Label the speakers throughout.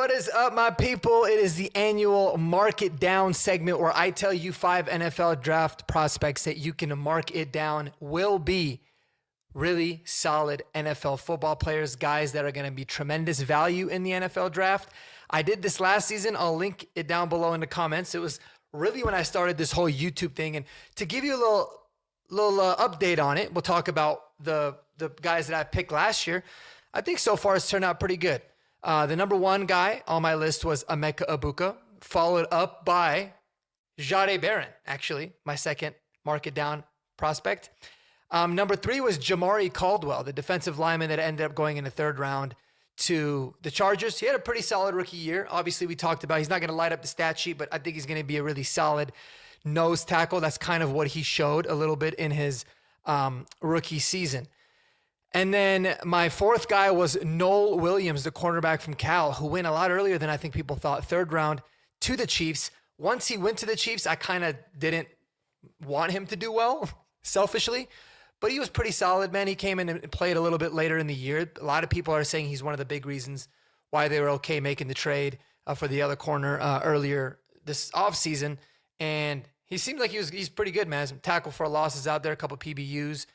Speaker 1: What is up, my people? It is the annual Mark It Down segment where I tell you 5 NFL draft prospects that you can mark it down will be really solid NFL football players, guys that are going to be tremendous value in the NFL draft. I did this last season. I'll link it down below in the comments. It was really when I started this whole YouTube thing. And to give you a little update on it, we'll talk about the guys that I picked last year. I think so far it's turned out pretty good. The number one guy on my list was Emeka Egbuka, followed up by Jahdae Barron, actually, my second mark it down prospect. Number 3 was Jamari Caldwell, the defensive lineman that ended up going in the 3rd round to the Chargers. He had a pretty solid rookie year. Obviously, we talked about he's not going to light up the stat sheet, but I think he's going to be a really solid nose tackle. That's kind of what he showed a little bit in his rookie season. And then my 4th guy was Noel Williams, the cornerback from Cal, who went a lot earlier than I think people thought, 3rd round to the Chiefs. Once he went to the Chiefs, I kind of didn't want him to do well, selfishly, but he was pretty solid, man. He came in and played a little bit later in the year. A lot of people are saying he's one of the big reasons why they were okay making the trade for the other corner earlier this offseason. And he seemed like he's pretty good, man. Some tackle for losses out there, a couple PBUs.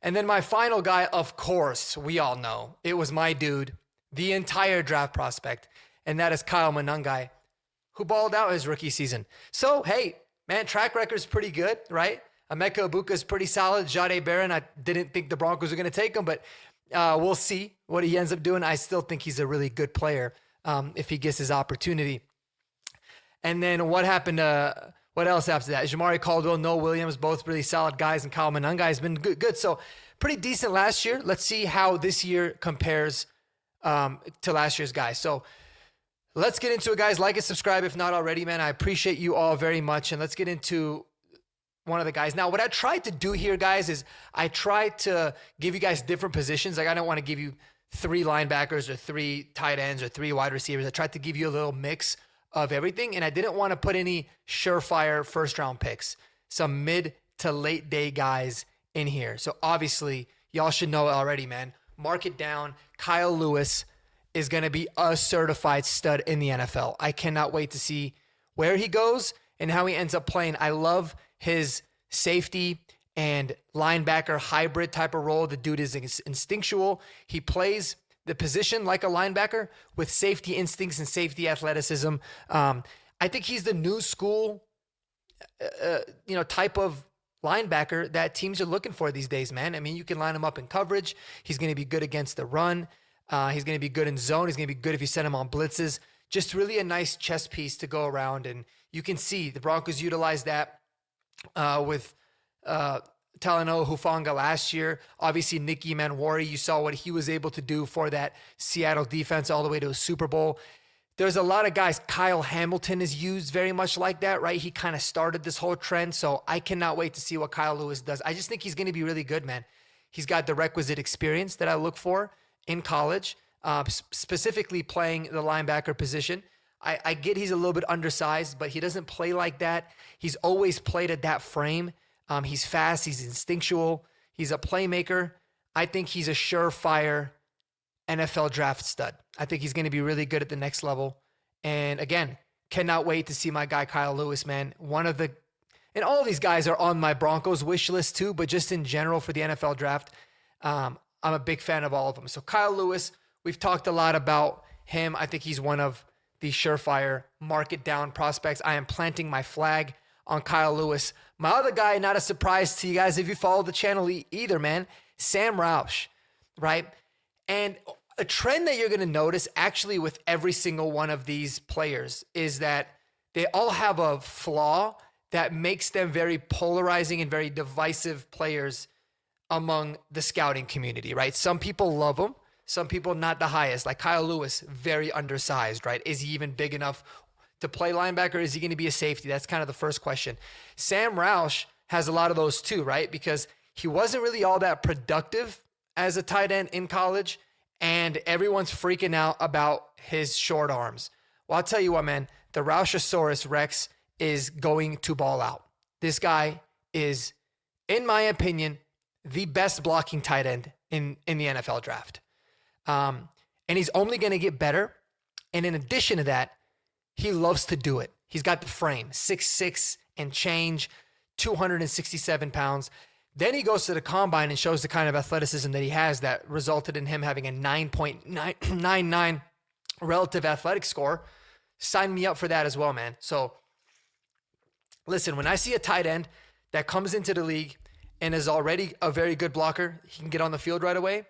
Speaker 1: And then my final guy, of course, we all know, it was my dude, the entire draft prospect, and that is Kyle Monangai, who balled out his rookie season. So, hey, man, track record's pretty good, right? Emeka Egbuka is pretty solid. Jahdae Barron, I didn't think the Broncos were going to take him, but we'll see what he ends up doing. I still think he's a really good player if he gets his opportunity. And then what happened what else after that? Jamari Caldwell, Noel Williams, both really solid guys, and Kyle Monangai has been good. So pretty decent last year. Let's see how this year compares to last year's guys. So let's get into it, guys. Like and subscribe if not already, man. I appreciate you all very much. And let's get into one of the guys. Now, what I tried to do here, guys, is I tried to give you guys different positions. Like, I don't want to give you 3 linebackers or 3 tight ends or 3 wide receivers. I tried to give you a little mix of everything, and I didn't want to put any surefire first-round picks, some mid to late day guys in here. So obviously, y'all should know it already, man. Mark it down. Kyle Lewis is going to be a certified stud in the NFL. I cannot wait to see where he goes and how he ends up playing. I love his safety and linebacker hybrid type of role. The dude is instinctual. He plays the position like a linebacker with safety instincts and safety athleticism. I think he's the new school, type of linebacker that teams are looking for these days, man. I mean, you can line him up in coverage. He's going to be good against the run. He's going to be good in zone. He's going to be good if you send him on blitzes. Just really a nice chess piece to go around. And you can see the Broncos utilize that with Talanoa Hufanga last year. Obviously, Nicky Manwari, you saw what he was able to do for that Seattle defense all the way to a Super Bowl. There's a lot of guys. Kyle Hamilton is used very much like that, right? He kind of started this whole trend, so I cannot wait to see what Kyle Lewis does. I just think he's going to be really good, man. He's got the requisite experience that I look for in college, specifically playing the linebacker position. I get he's a little bit undersized, but he doesn't play like that. He's always played at that frame. He's fast. He's instinctual. He's a playmaker. I think he's a surefire NFL draft stud. I think he's going to be really good at the next level. And again, cannot wait to see my guy Kyle Lewis, man. And all these guys are on my Broncos wish list too, but just in general for the NFL draft, I'm a big fan of all of them. So Kyle Lewis, we've talked a lot about him. I think he's one of the surefire market down prospects. I am planting my flag on Kyle Lewis. My other guy, not a surprise to you guys if you follow the channel either, man, Sam Roush, right? And a trend that you're going to notice actually with every single one of these players is that they all have a flaw that makes them very polarizing and very divisive players among the scouting community, right? Some people love them. Some people not the highest, like Kyle Lewis, very undersized, right? Is he even big enough to play linebacker? Is he going to be a safety? That's kind of the first question. Sam Roush has a lot of those too, right? Because he wasn't really all that productive as a tight end in college, and everyone's freaking out about his short arms. Well, I'll tell you what, man, the Roushosaurus Rex is going to ball out. This guy is, in my opinion, the best blocking tight end in the NFL draft. And he's only going to get better. And in addition to that, he loves to do it. He's got the frame, 6'6" and change, 267 pounds. Then he goes to the combine and shows the kind of athleticism that he has that resulted in him having a 9.99 relative athletic score. Sign me up for that as well, man. So listen, when I see a tight end that comes into the league and is already a very good blocker, he can get on the field right away.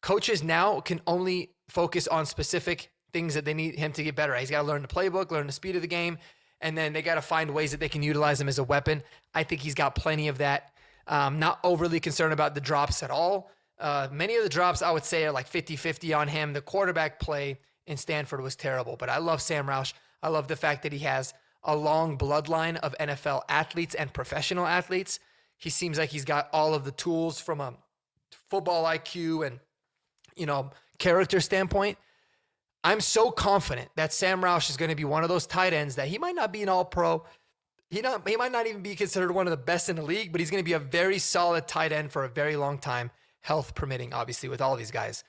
Speaker 1: Coaches now can only focus on specific things that they need him to get better at. He's got to learn the playbook, learn the speed of the game, and then they got to find ways that they can utilize him as a weapon. I think he's got plenty of that. Not overly concerned about the drops at all. Many of the drops, I would say, are like 50-50 on him. The quarterback play in Stanford was terrible, but I love Sam Roush. I love the fact that he has a long bloodline of NFL athletes and professional athletes. He seems like he's got all of the tools from a football IQ and, character standpoint. I'm so confident that Sam Roush is going to be one of those tight ends that he might not be an all-pro. He might not even be considered one of the best in the league, but he's going to be a very solid tight end for a very long time, health permitting, obviously, with all these guys.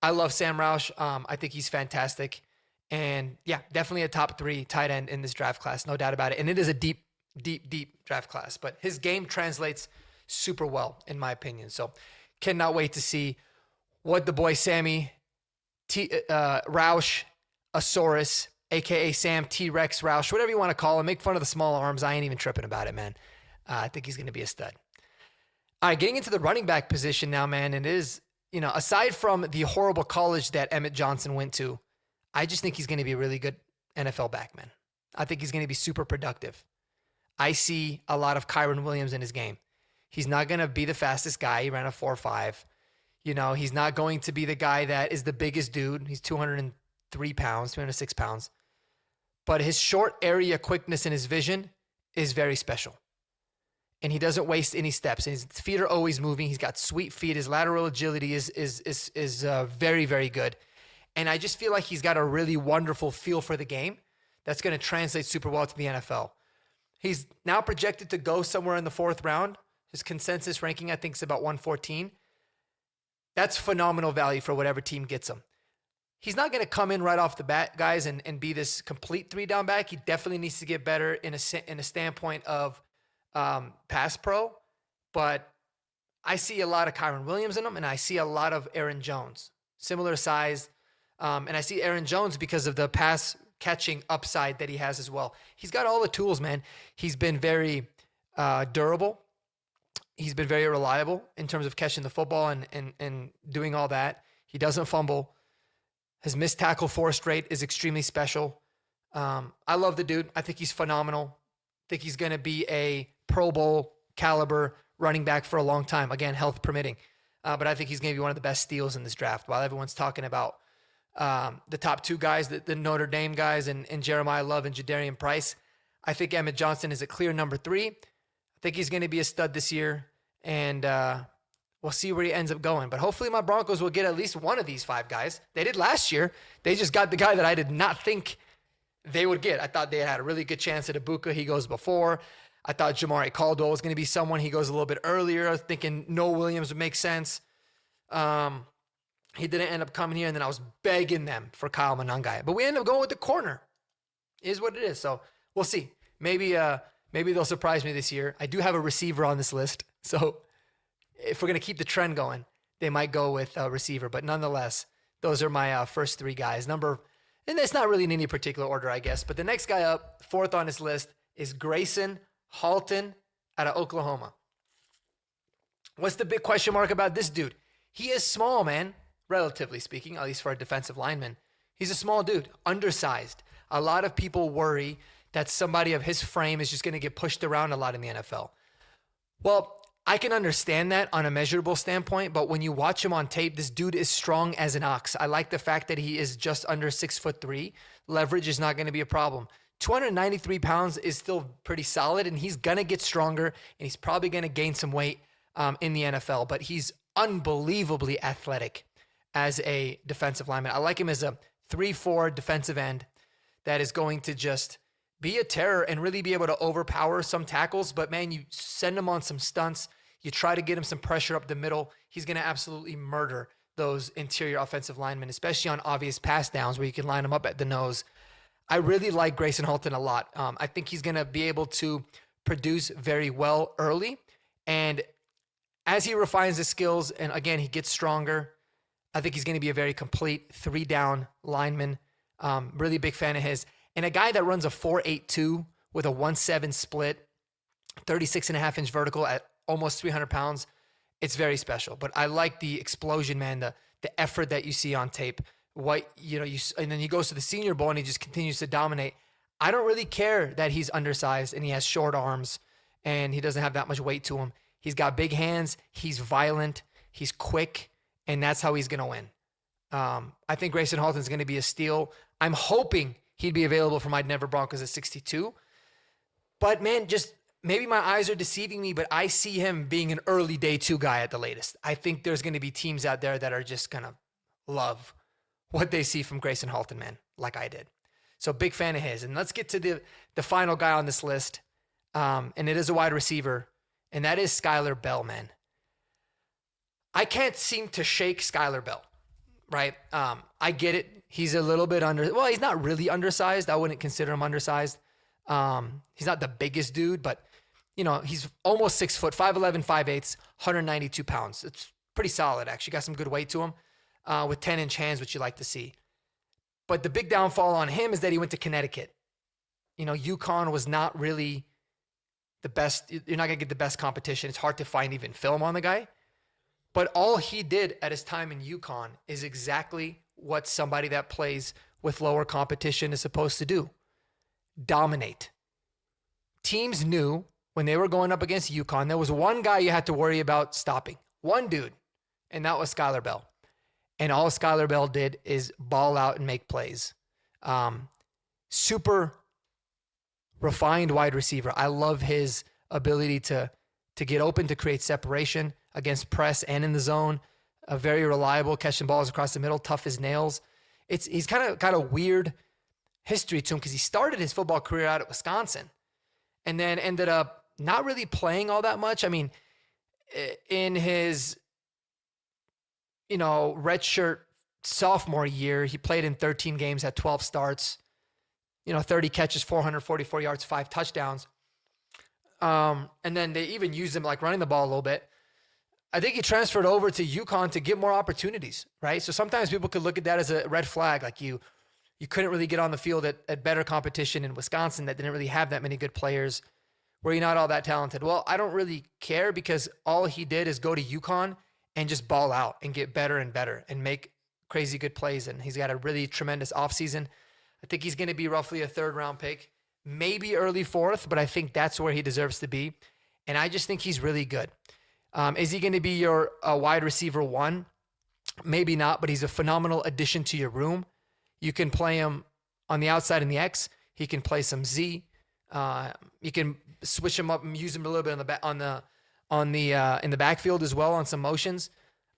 Speaker 1: I love Sam Roush. I think he's fantastic. And yeah, definitely a top 3 tight end in this draft class, no doubt about it. And it is a deep, deep, deep draft class, but his game translates super well, in my opinion. So cannot wait to see what the boy Sammy Roush, Asaurus, a.k.a. Sam T-Rex Roush, whatever you want to call him, make fun of the small arms. I ain't even tripping about it, man. I think he's going to be a stud. All right, getting into the running back position now, man, it is, aside from the horrible college that Emmett Johnson went to, I just think he's going to be a really good NFL back, man. I think he's going to be super productive. I see a lot of Kyron Williams in his game. He's not going to be the fastest guy. He ran a 4.5. He's not going to be the guy that is the biggest dude. He's 203 pounds, 206 pounds. But his short area quickness and his vision is very special. And he doesn't waste any steps. And his feet are always moving. He's got sweet feet. His lateral agility is very, very good. And I just feel like he's got a really wonderful feel for the game that's going to translate super well to the NFL. He's now projected to go somewhere in the 4th round. His consensus ranking, I think, is about 114. That's phenomenal value for whatever team gets him. He's not going to come in right off the bat, guys, and be this complete 3-down back. He definitely needs to get better in a standpoint of pass pro. But I see a lot of Kyron Williams in him, and I see a lot of Aaron Jones, similar size. And I see Aaron Jones because of the pass catching upside that he has as well. He's got all the tools, man. He's been very durable. He's been very reliable in terms of catching the football and doing all that. He doesn't fumble. His missed tackle forced rate is extremely special. I love the dude. I think he's phenomenal. I think he's going to be a Pro Bowl caliber running back for a long time. Again, health permitting. But I think he's going to be one of the best steals in this draft. While everyone's talking about the top 2 guys, the Notre Dame guys, and Jeremiah Love and Jadarian Price, I think Emmett Johnson is a clear number 3. I think he's going to be a stud this year. And we'll see where he ends up going. But hopefully my Broncos will get at least one of these 5 guys. They did last year. They just got the guy that I did not think they would get. I thought they had a really good chance at Ibuka. He goes before. I thought Jamari Caldwell was going to be someone. He goes a little bit earlier. I was thinking Noah Williams would make sense. He didn't end up coming here, and then I was begging them for Kyle Monangai. But we ended up going with the corner. It is what it is. So we'll see. Maybe they'll surprise me this year. I do have a receiver on this list. So if we're going to keep the trend going, they might go with a receiver. But nonetheless, those are my first 3 guys. And that's not really in any particular order, I guess. But the next guy up, 4th on this list, is Grayson Halton out of Oklahoma. What's the big question mark about this dude? He is small, man, relatively speaking, at least for a defensive lineman. He's a small dude, undersized. A lot of people worry that somebody of his frame is just going to get pushed around a lot in the NFL. Well, I can understand that on a measurable standpoint, but when you watch him on tape, this dude is strong as an ox. I like the fact that he is just under 6'3". Leverage is not going to be a problem. 293 pounds is still pretty solid, and he's going to get stronger, and he's probably going to gain some weight in the NFL, but he's unbelievably athletic as a defensive lineman. I like him as a 3-4 defensive end that is going to just be a terror and really be able to overpower some tackles. But man, you send him on some stunts, you try to get him some pressure up the middle, he's going to absolutely murder those interior offensive linemen, especially on obvious pass downs where you can line them up at the nose. I really like Grayson Halton a lot. I think he's going to be able to produce very well early. And as he refines his skills and, again, he gets stronger, I think he's going to be a very complete 3-down lineman. Really big fan of his. And a guy that runs a 4.82 with a 1.7 split, 36.5-inch vertical at almost 300 pounds. It's very special. But I like the explosion, man, the effort that you see on tape. And then he goes to the Senior Bowl and he just continues to dominate. I don't really care that he's undersized and he has short arms and he doesn't have that much weight to him. He's got big hands. He's violent. He's quick. And that's how he's going to win. I think Grayson Halton is going to be a steal. I'm hoping he'd be available for my Denver Broncos at 62. But, man, just maybe my eyes are deceiving me, but I see him being an early day 2 guy at the latest. I think there's going to be teams out there that are just going to love what they see from Grayson Halton, man, like I did. So big fan of his. And let's get to the final guy on this list. And it is a wide receiver, and that is Skylar Bell, man. I can't seem to shake Skylar Bell, right? I get it. He's a little bit he's not really undersized. I wouldn't consider him undersized. He's not the biggest dude, but, he's almost 6 foot, 5'11", 5'8", 192 pounds. It's pretty solid, actually. Got some good weight to him with 10-inch hands, which you like to see. But the big downfall on him is that he went to Connecticut. UConn was not really the best. You're not going to get the best competition. It's hard to find even film on the guy. But all he did at his time in UConn is exactly what somebody that plays with lower competition is supposed to do. Dominate. Teams knew when they were going up against UConn, there was one guy you had to worry about stopping. One dude. And that was Skylar Bell. And all Skylar Bell did is ball out and make plays. Super refined wide receiver. I love his ability to get open, to create separation against press and in the zone. Very reliable, catching balls across the middle, tough as nails. He's kind of got a weird history to him because he started his football career out at Wisconsin and then ended up not really playing all that much. I mean, in his redshirt sophomore year, he played in 13 games, had 12 starts, 30 catches, 444 yards, 5 touchdowns. And then they even used him like running the ball a little bit. I think he transferred over to UConn to get more opportunities, right? So sometimes people could look at that as a red flag, like you couldn't really get on the field at better competition in Wisconsin that didn't really have that many good players. Were you not all that talented? Well, I don't really care because all he did is go to UConn and just ball out and get better and better and make crazy good plays. And he's got a really tremendous offseason. I think he's going to be roughly a 3rd-round pick, maybe early 4th, but I think that's where he deserves to be. And I just think he's really good. Is he going to be your wide receiver 1? Maybe not, but he's a phenomenal addition to your room. You can play him on the outside in the X. He can play some Z. You can switch him up and use him a little bit in the backfield as well on some motions.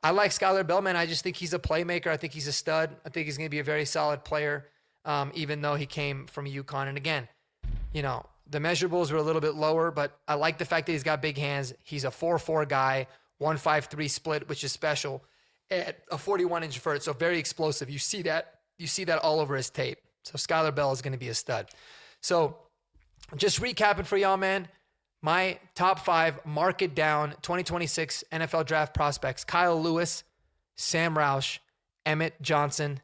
Speaker 1: I like Skylar Bell, man. I just think he's a playmaker. I think he's a stud. I think he's going to be a very solid player, even though he came from UConn. And again, the measurables were a little bit lower, but I like the fact that he's got big hands. He's a 4'4" guy, 1.53 split, which is special, at a 41-inch vert, so very explosive. You see that all over his tape. So Skylar Bell is going to be a stud. So just recapping for y'all, man. My top 5 mark it down 2026 NFL draft prospects: Kyle Lewis, Sam Roush, Emmett Johnson,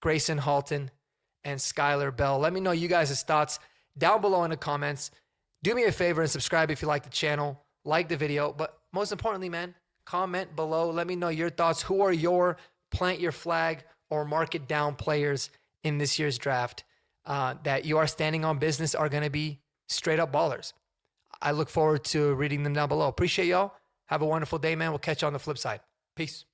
Speaker 1: Grayson Halton, and Skylar Bell. Let me know you guys' thoughts down below in the comments. Do me a favor and subscribe if you like the channel, like the video, but most importantly, man, comment below. Let me know your thoughts. Who are your plant your flag or mark it down players in this year's draft that you are standing on business are going to be straight up ballers? I look forward to reading them down below. Appreciate y'all. Have a wonderful day, man. We'll catch you on the flip side. Peace.